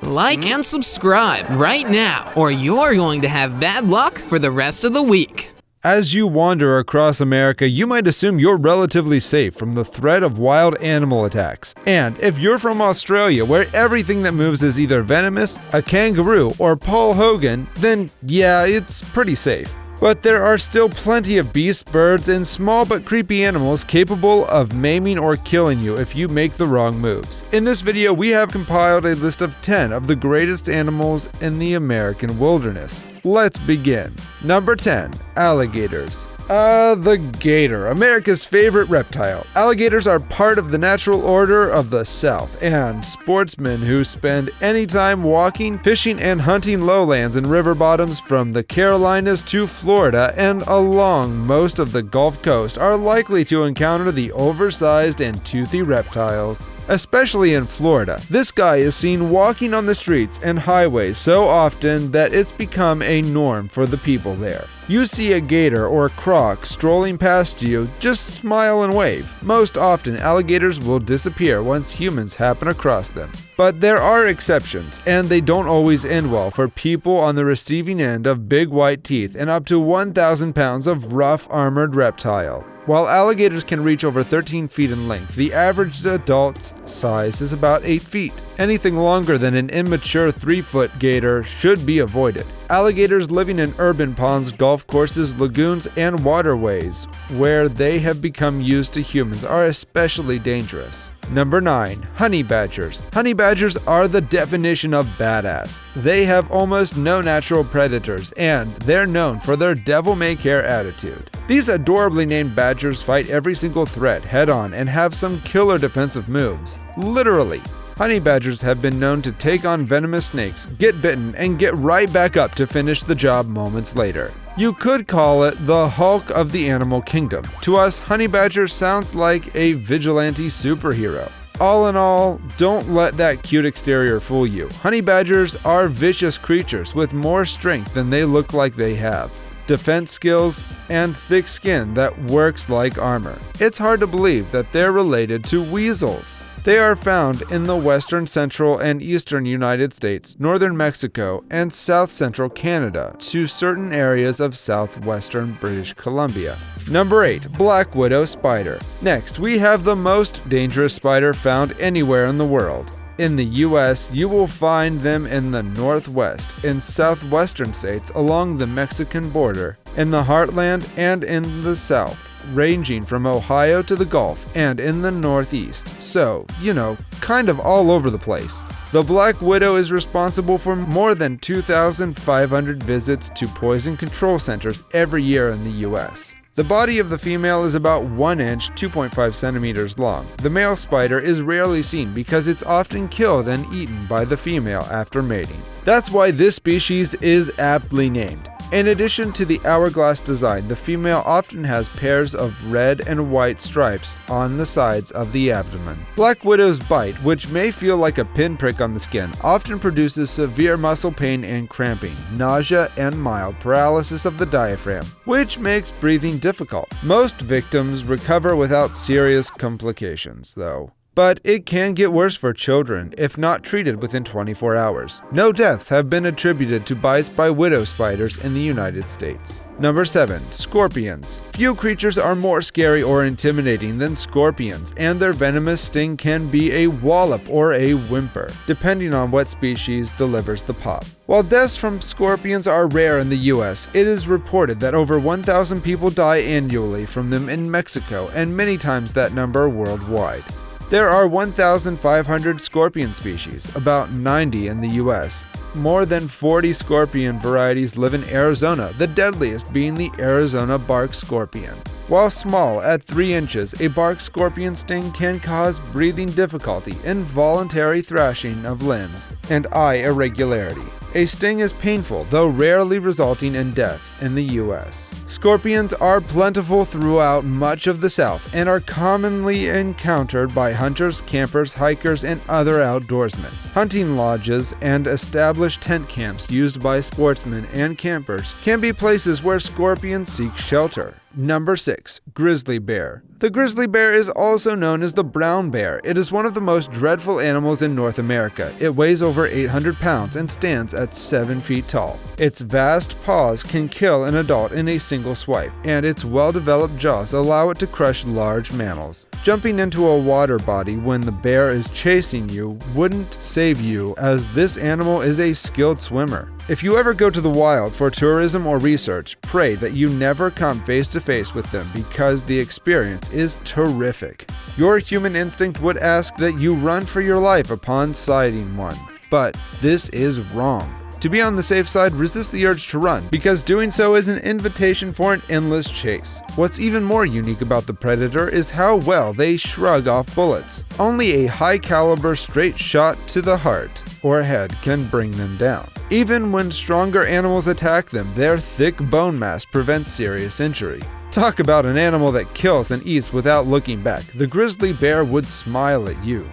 Like and subscribe right now, or you're going to have bad luck for the rest of the week. As you wander across America, you might assume you're relatively safe from the threat of wild animal attacks. And if you're from Australia, where everything that moves is either venomous, a kangaroo, or Paul Hogan, then yeah, it's pretty safe. But there are still plenty of beasts, birds, and small but creepy animals capable of maiming or killing you if you make the wrong moves. In this video, we have compiled a list of 10 of the greatest animals in the American wilderness. Let's begin. Number 10. Alligators. The gator, America's favorite reptile. Alligators are part of the natural order of the South, and sportsmen who spend any time walking, fishing, and hunting lowlands and river bottoms from the Carolinas to Florida and along most of the Gulf Coast are likely to encounter the oversized and toothy reptiles. Especially in Florida, this guy is seen walking on the streets and highways so often that it's become a norm for the people there. You see a gator or croc strolling past you, just smile and wave. Most often, alligators will disappear once humans happen across them. But there are exceptions, and they don't always end well for people on the receiving end of big white teeth and up to 1,000 pounds of rough armored reptile. While alligators can reach over 13 feet in length, the average adult's size is about 8 feet. Anything longer than an immature 3-foot gator should be avoided. Alligators living in urban ponds, golf courses, lagoons, and waterways where they have become used to humans are especially dangerous. Number 9. Honey badgers. Honey badgers are the definition of badass. They have almost no natural predators, and they're known for their devil-may-care attitude. These adorably named badgers fight every single threat head-on and have some killer defensive moves. Literally. Honey badgers have been known to take on venomous snakes, get bitten, and get right back up to finish the job moments later. You could call it the Hulk of the animal kingdom. To us, honey badger sounds like a vigilante superhero. All in all, don't let that cute exterior fool you. Honey badgers are vicious creatures with more strength than they look like they have, defense skills, and thick skin that works like armor. It's hard to believe that they're related to weasels. They are found in the western, central, and eastern United States, northern Mexico, and south-central Canada to certain areas of southwestern British Columbia. Number 8. Black widow spider. Next, we have the most dangerous spider found anywhere in the world. In the US, you will find them in the northwest, in southwestern states along the Mexican border, in the heartland, and in the south, ranging from Ohio to the Gulf, and in the northeast. So, kind of all over the place. The black widow is responsible for more than 2,500 visits to poison control centers every year in the US. The body of the female is about 1 inch, 2.5 centimeters long. The male spider is rarely seen because it's often killed and eaten by the female after mating. That's why this species is aptly named. In addition to the hourglass design, the female often has pairs of red and white stripes on the sides of the abdomen. Black widow's bite, which may feel like a pinprick on the skin, often produces severe muscle pain and cramping, nausea, and mild paralysis of the diaphragm, which makes breathing difficult. Most victims recover without serious complications, though. But it can get worse for children if not treated within 24 hours. No deaths have been attributed to bites by widow spiders in the United States. Number 7. Scorpions. Few creatures are more scary or intimidating than scorpions, and their venomous sting can be a wallop or a whimper, depending on what species delivers the pop. While deaths from scorpions are rare in the US, it is reported that over 1,000 people die annually from them in Mexico, and many times that number worldwide. There are 1,500 scorpion species, about 90 in the US. More than 40 scorpion varieties live in Arizona, the deadliest being the Arizona bark scorpion. While small, at 3 inches, a bark scorpion sting can cause breathing difficulty, involuntary thrashing of limbs, and eye irregularity. A sting is painful, though rarely resulting in death in the US. Scorpions are plentiful throughout much of the South and are commonly encountered by hunters, campers, hikers, and other outdoorsmen. Hunting lodges and established tent camps used by sportsmen and campers can be places where scorpions seek shelter. Number 6. Grizzly bear. The grizzly bear is also known as the brown bear. It is one of the most dreadful animals in North America. It weighs over 800 pounds and stands at 7 feet tall. Its vast paws can kill an adult in a single swipe, and its well-developed jaws allow it to crush large mammals. Jumping into a water body when the bear is chasing you wouldn't save you, as this animal is a skilled swimmer. If you ever go to the wild for tourism or research, pray that you never come face to face with them because the experience is terrific. Your human instinct would ask that you run for your life upon sighting one, but this is wrong. To be on the safe side, resist the urge to run, because doing so is an invitation for an endless chase. What's even more unique about the predator is how well they shrug off bullets. Only a high-caliber straight shot to the heart or head can bring them down. Even when stronger animals attack them, their thick bone mass prevents serious injury. Talk about an animal that kills and eats without looking back. The grizzly bear would smile at you.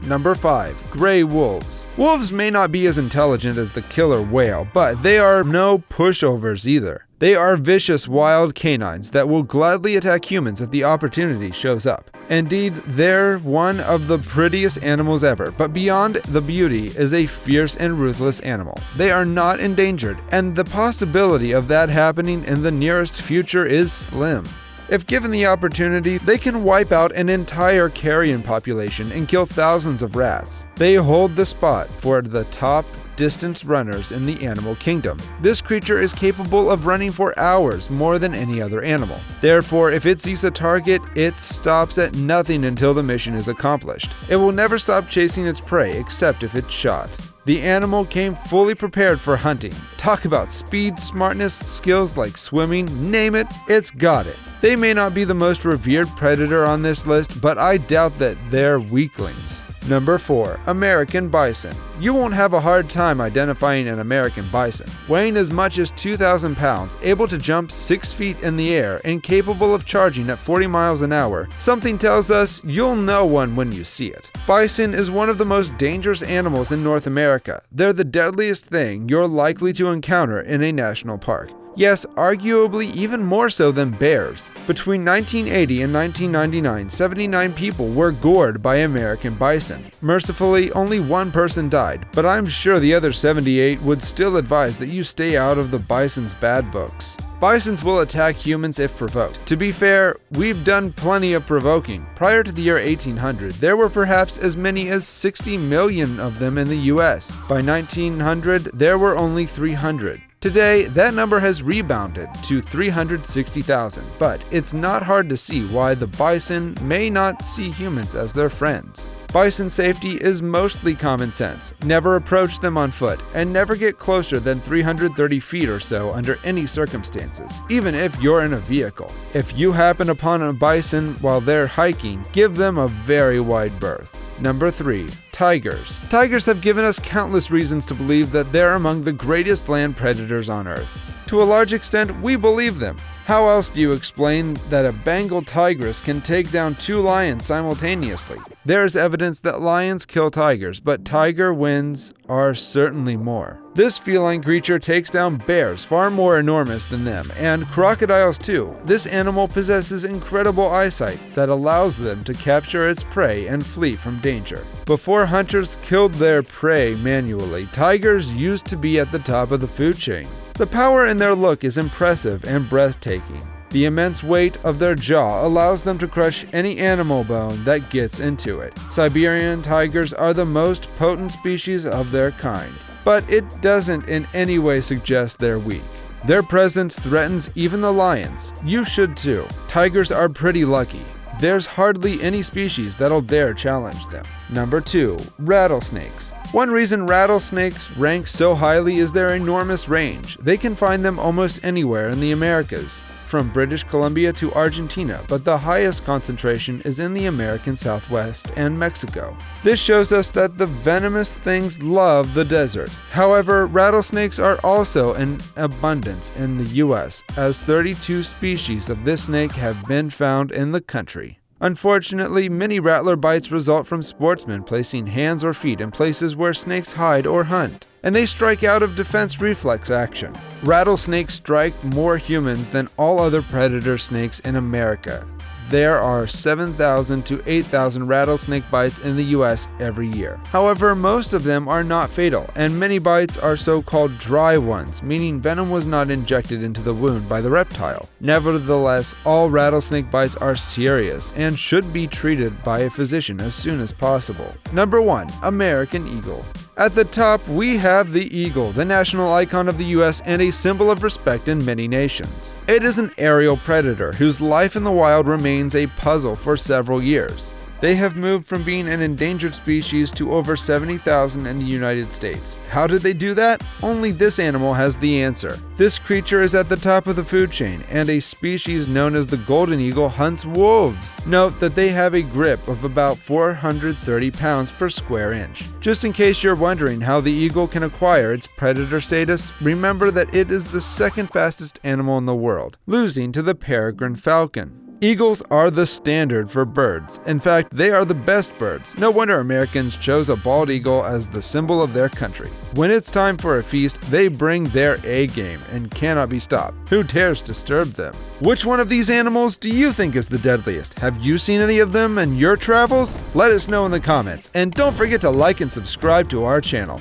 Number 5. Gray wolves. Wolves may not be as intelligent as the killer whale, but they are no pushovers either. They are vicious wild canines that will gladly attack humans if the opportunity shows up. Indeed, they're one of the prettiest animals ever, but beyond the beauty is a fierce and ruthless animal. They are not endangered, and the possibility of that happening in the nearest future is slim. If given the opportunity, they can wipe out an entire carrion population and kill thousands of rats. They hold the spot for the top distance runners in the animal kingdom. This creature is capable of running for hours more than any other animal. Therefore, if it sees a target, it stops at nothing until the mission is accomplished. It will never stop chasing its prey except if it's shot. The animal came fully prepared for hunting. Talk about speed, smartness, skills like swimming, name it, it's got it. They may not be the most revered predator on this list, but I doubt that they're weaklings. Number 4. American bison. You won't have a hard time identifying an American bison. Weighing as much as 2,000 pounds, able to jump 6 feet in the air, and capable of charging at 40 miles an hour, something tells us you'll know one when you see it. Bison is one of the most dangerous animals in North America. They're the deadliest thing you're likely to encounter in a national park. Yes, arguably even more so than bears. Between 1980 and 1999, 79 people were gored by American bison. Mercifully, only one person died, but I'm sure the other 78 would still advise that you stay out of the bison's bad books. Bisons will attack humans if provoked. To be fair, we've done plenty of provoking. Prior to the year 1800, there were perhaps as many as 60 million of them in the US. By 1900, there were only 300. Today, that number has rebounded to 360,000, but it's not hard to see why the bison may not see humans as their friends. Bison safety is mostly common sense. Never approach them on foot, and never get closer than 330 feet or so under any circumstances, even if you're in a vehicle. If you happen upon a bison while they're hiking, give them a very wide berth. Number 3. Tigers. Tigers have given us countless reasons to believe that they're among the greatest land predators on Earth. To a large extent, we believe them. How else do you explain that a Bengal tigress can take down 2 lions simultaneously? There is evidence that lions kill tigers, but tiger wins are certainly more. This feline creature takes down bears far more enormous than them, and crocodiles too. This animal possesses incredible eyesight that allows them to capture its prey and flee from danger. Before hunters killed their prey manually, tigers used to be at the top of the food chain. The power in their look is impressive and breathtaking. The immense weight of their jaw allows them to crush any animal bone that gets into it. Siberian tigers are the most potent species of their kind, but it doesn't in any way suggest they're weak. Their presence threatens even the lions. You should too. Tigers are pretty lucky. There's hardly any species that'll dare challenge them. Number 2. Rattlesnakes. One reason rattlesnakes rank so highly is their enormous range. They can find them almost anywhere in the Americas. from British Columbia to Argentina, but the highest concentration is in the American Southwest and Mexico. This shows us that the venomous things love the desert. However, rattlesnakes are also in abundance in the US, as 32 species of this snake have been found in the country. Unfortunately, many rattler bites result from sportsmen placing hands or feet in places where snakes hide or hunt, and they strike out of defense reflex action. Rattlesnakes strike more humans than all other predator snakes in America. There are 7,000 to 8,000 rattlesnake bites in the US every year. However, most of them are not fatal, and many bites are so-called dry ones, meaning venom was not injected into the wound by the reptile. Nevertheless, all rattlesnake bites are serious and should be treated by a physician as soon as possible. Number 1. American Eagle. At the top, we have the eagle, the national icon of the US and a symbol of respect in many nations. It is an aerial predator whose life in the wild remains a puzzle for several years. They have moved from being an endangered species to over 70,000 in the United States. How did they do that? Only this animal has the answer. This creature is at the top of the food chain, and a species known as the golden eagle hunts wolves. Note that they have a grip of about 430 pounds per square inch. Just in case you're wondering how the eagle can acquire its predator status, remember that it is the second fastest animal in the world, losing to the peregrine falcon. Eagles are the standard for birds. In fact, they are the best birds. No wonder Americans chose a bald eagle as the symbol of their country. When it's time for a feast, they bring their A game and cannot be stopped. Who dares disturb them? Which one of these animals do you think is the deadliest? Have you seen any of them in your travels? Let us know in the comments, and don't forget to like and subscribe to our channel.